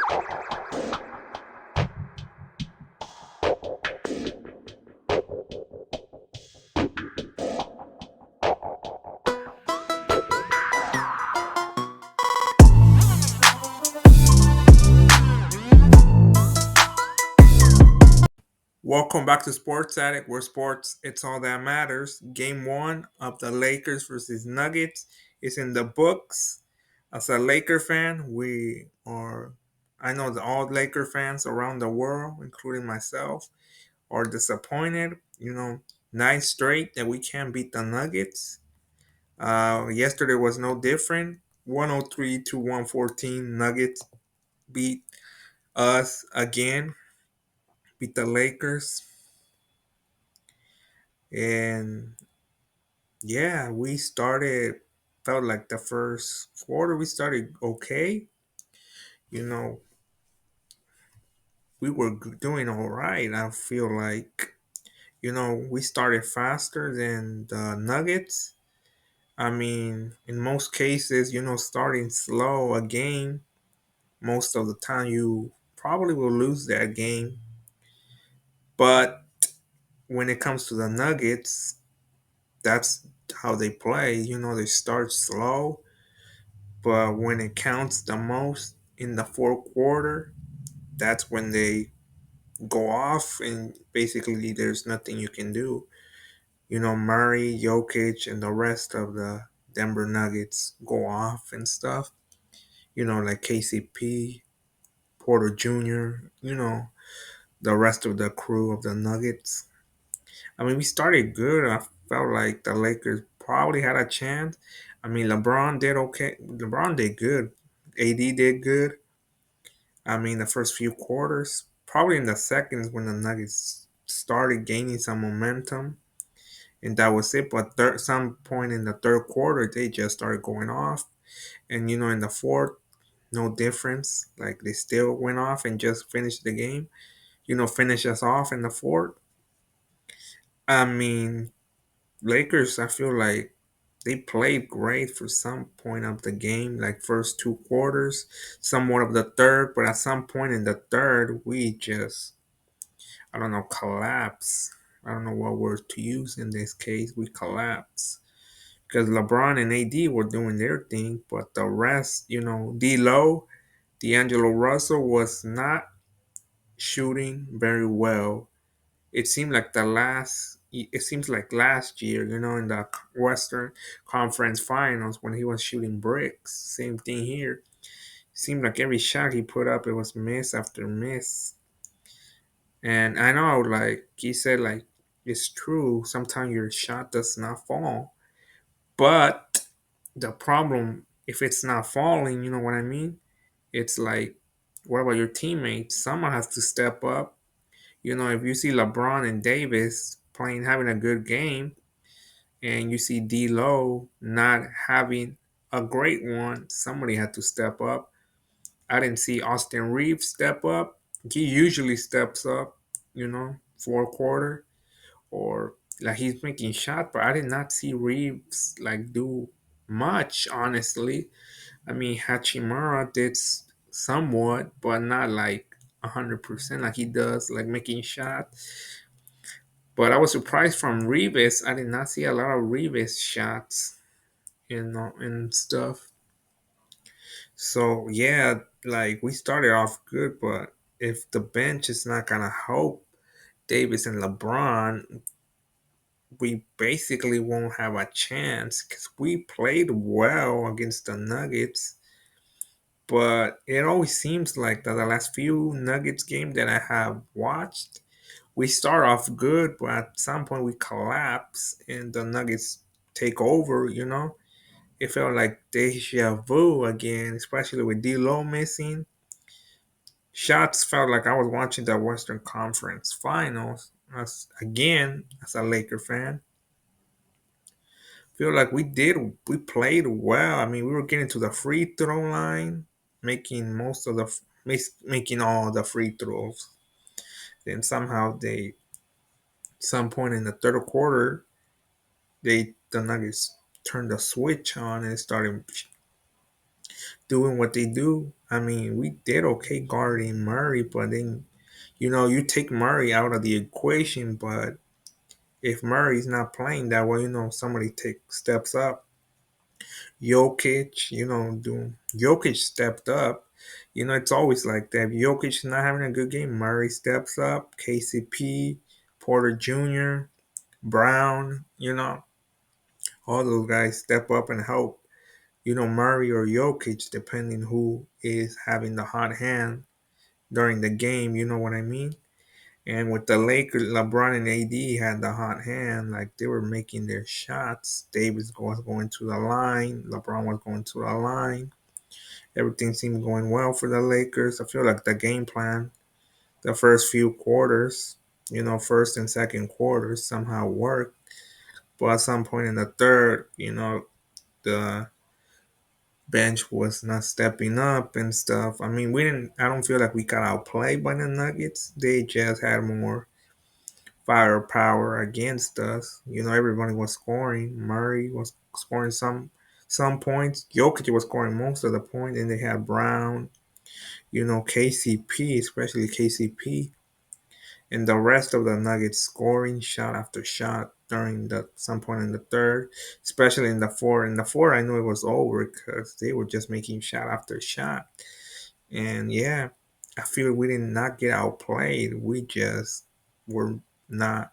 Welcome back to Sports Addict, where sports it's all that matters. Game one of the Lakers versus Nuggets is in the books. As a Laker fan, I know that all Laker fans around the world, including myself, are disappointed. Nine straight that we can't beat the Nuggets. Yesterday was no different. 103 to 114. Nuggets beat us again, beat the Lakers. And yeah, we started, felt like the first quarter we started okay. You know, we were doing all right. I feel like, we started faster than the Nuggets. I mean, in most cases, starting slow a game, most of the time you probably will lose that game. But when it comes to the Nuggets, that's how they play. They start slow, but when it counts the most in the fourth quarter, that's when they go off, and basically there's nothing you can do. Murray, Jokic, and the rest of the Denver Nuggets go off and stuff. Like KCP, Porter Jr., the rest of the crew of the Nuggets. I mean, we started good. I felt like the Lakers probably had a chance. I mean, LeBron did okay. LeBron did good. AD did good. I mean, the first few quarters, probably in the seconds when the Nuggets started gaining some momentum, and that was it. But some point in the third quarter, they just started going off, and in the fourth, no difference. Like they still went off and just finished the game. Finish us off in the fourth. I mean, Lakers, I feel like they played great for some point of the game, like first two quarters, somewhat of the third, but at some point in the third, we just, I don't know, collapse. I don't know what word to use in this case. We collapse because LeBron and AD were doing their thing, but the rest, D'Lo, D'Angelo Russell was not shooting very well. It seems like last year, in the Western Conference Finals when he was shooting bricks. Same thing here. Seemed like every shot he put up, it was miss after miss. And I know, like he said, like it's true. Sometimes your shot does not fall, but the problem, if it's not falling, you know what I mean? It's like, what about your teammates? Someone has to step up. If you see LeBron and Davis playing, having a good game, and you see D'Lo not having a great one, somebody had to step up. I didn't see Austin Reeves step up. He usually steps up, fourth quarter, or like he's making shots, but I did not see Reeves like do much, honestly. I mean, Hachimura did somewhat, but not like 100% like he does, like making shots. But I was surprised from Reeves. I did not see a lot of Reeves shots, and stuff. So yeah, like we started off good, but if the bench is not gonna help Davis and LeBron, we basically won't have a chance because we played well against the Nuggets. But it always seems like that the last few Nuggets games that I have watched, we start off good, but at some point we collapse and the Nuggets take over. It felt like deja vu again, especially with D'Lo missing. Shots felt like I was watching the Western Conference Finals as a Laker fan. Feel like we played well. I mean, we were getting to the free throw line, making making all the free throws. Then somehow some point in the third quarter, the Nuggets turned the switch on and started doing what they do. I mean, we did okay guarding Murray, but then you take Murray out of the equation, but if Murray's not playing that well, somebody take steps up. Jokic, do Jokic stepped up. It's always like that. If Jokic is not having a good game, Murray steps up. KCP, Porter Jr., Brown, all those guys step up and help. Murray or Jokic, depending who is having the hot hand during the game. You know what I mean? And with the Lakers, LeBron and AD had the hot hand. Like they were making their shots. Davis was going to the line. LeBron was going to the line. Everything seemed going well for the Lakers. I feel like the game plan, the first few quarters, first and second quarters somehow worked. But at some point in the third, the bench was not stepping up and stuff. I mean, I don't feel like we got outplayed by the Nuggets. They just had more firepower against us. Everybody was scoring. Murray was scoring some points. Jokic was scoring most of the points, and they had Brown, KCP, especially KCP, and the rest of the Nuggets scoring shot after shot during the some point in the third, especially in the fourth. In the fourth, I knew it was over because they were just making shot after shot. And yeah, I feel we did not get outplayed. We just were not.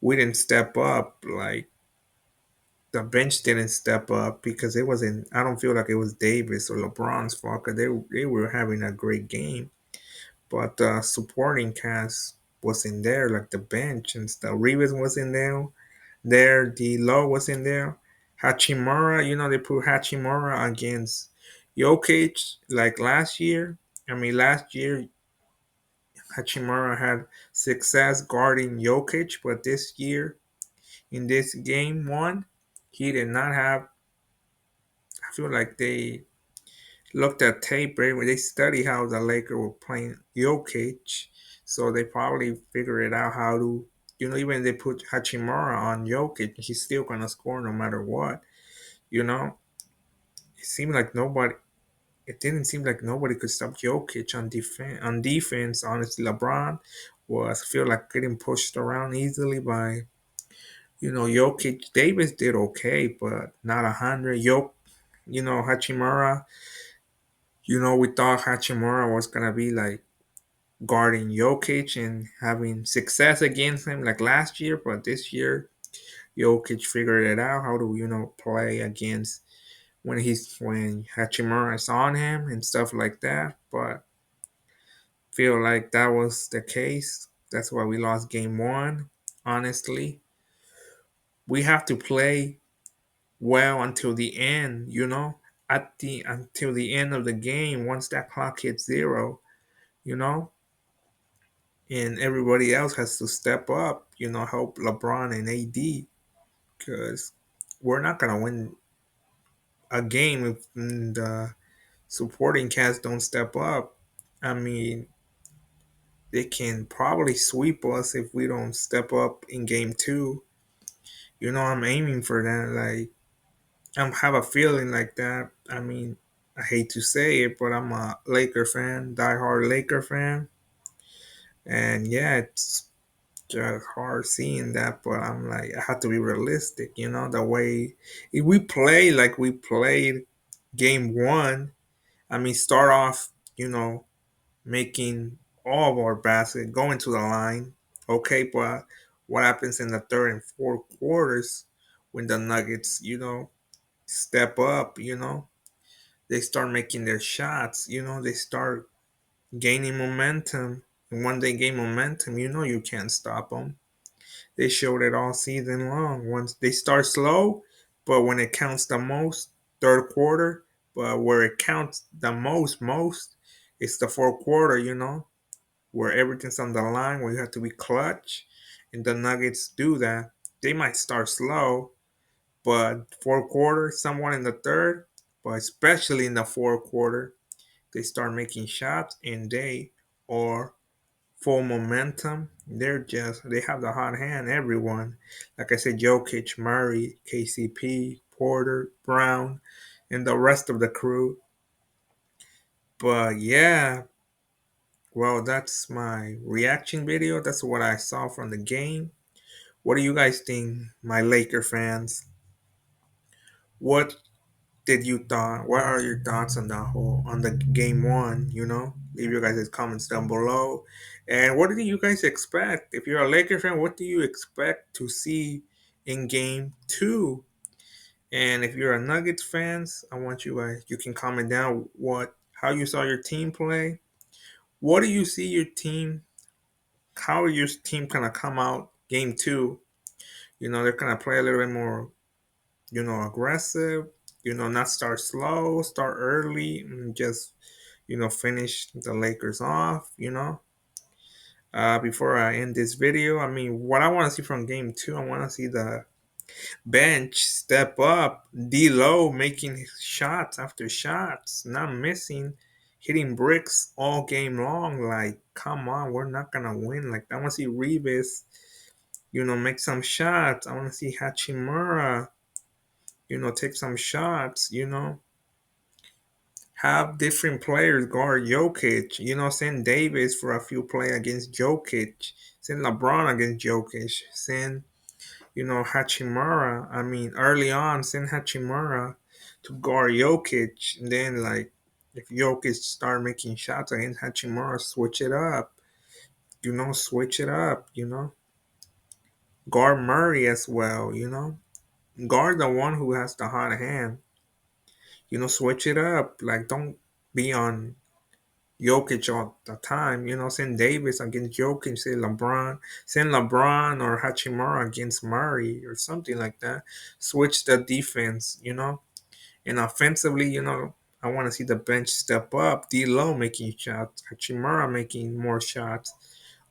We didn't step up. Like the bench didn't step up because it wasn't. I don't feel like it was Davis or LeBron's fault because they were having a great game. But the supporting cast was in there, like the bench and stuff. Rivas was in there. The Low was in there. Hachimura, they put Hachimura against Jokic like last year. I mean, last year Hachimura had success guarding Jokic, but this year in this game one, he did not have. I feel like they looked at tape, right? When they study how the Lakers were playing Jokic, so they probably figured it out how to, even if they put Hachimura on Jokic, he's still gonna score no matter what. You know, it seemed like nobody. It didn't seem like nobody could stop Jokic on defense. On defense, honestly, LeBron was feel like getting pushed around easily by Jokic. Davis did okay, but not 100. Hachimura. We thought Hachimura was gonna be like guarding Jokic and having success against him like last year, but this year Jokic figured it out how to play against when Hachimura is on him and stuff like that. But feel like that was the case. That's why we lost game one. Honestly, we have to play well until the end. At the until the end of the game. Once that clock hits zero, you know, and everybody else has to step up, help LeBron and AD because we're not gonna win a game if the supporting cast don't step up. I mean, they can probably sweep us if we don't step up in game two. I'm aiming for that. Like, I have a feeling like that. I mean, I hate to say it, but I'm a Laker fan, diehard Laker fan, and yeah, it's just hard seeing that, but I'm like, I have to be realistic, the way if we play like we played game one, I mean, start off, making all of our basket, going to the line, okay, but what happens in the third and fourth quarters when the Nuggets, step up, they start making their shots, they start gaining momentum. And when they gain momentum, you can't stop them. They showed it all season long. Once they start slow, but when it counts the most, third quarter, but where it counts the most, it's the fourth quarter, where everything's on the line, where you have to be clutch. And the Nuggets do that. They might start slow, but fourth quarter, someone in the third, but especially in the fourth quarter, they start making shots and they are full momentum. They have the hot hand. Everyone, like I said, Jokic, Murray, KCP, Porter, Brown, and the rest of the crew. But yeah, well, that's my reaction video. That's what I saw from the game. What do you guys think, my Laker fans? What did you thought? What are your thoughts on the whole on the game one? Leave your guys' comments down below. And what do you guys expect? If you're a Laker fan, what do you expect to see in game two? And if you're a Nuggets fans, I want you guys. You can comment down how you saw your team play. What do you see your team? How are your team gonna come out game two? They're gonna play a little bit more, aggressive. Not start slow, start early, and just finish the Lakers off. Before I end this video, I mean, what I want to see from game two, I want to see the bench step up, D-Lo making shots after shots, not missing, hitting bricks all game long. Like, come on, we're not gonna win. Like, I want to see Revis, make some shots. I want to see Hachimura, take some shots. Have different players guard Jokic. Send Davis for a few play against Jokic. Send LeBron against Jokic. Send Hachimura. I mean, early on, send Hachimura to guard Jokic. And then, like, if Jokic start making shots against Hachimura, switch it up. Switch it up. Guard Murray as well. Guard the one who has the hot hand. Switch it up. Like, don't be on Jokic all the time. Send Davis against Jokic, send LeBron or Hachimura against Murray or something like that. Switch the defense. And offensively, I want to see the bench step up. D'Lo making shots, Hachimura making more shots,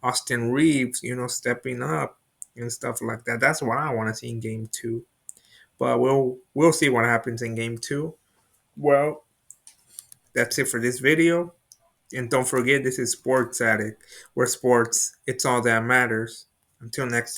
Austin Reeves, stepping up and stuff like that. That's what I want to see in game two. But we'll see what happens in game two. Well, that's it for this video. And don't forget, this is Sports Addict, where sports, it's all that matters. Until next time.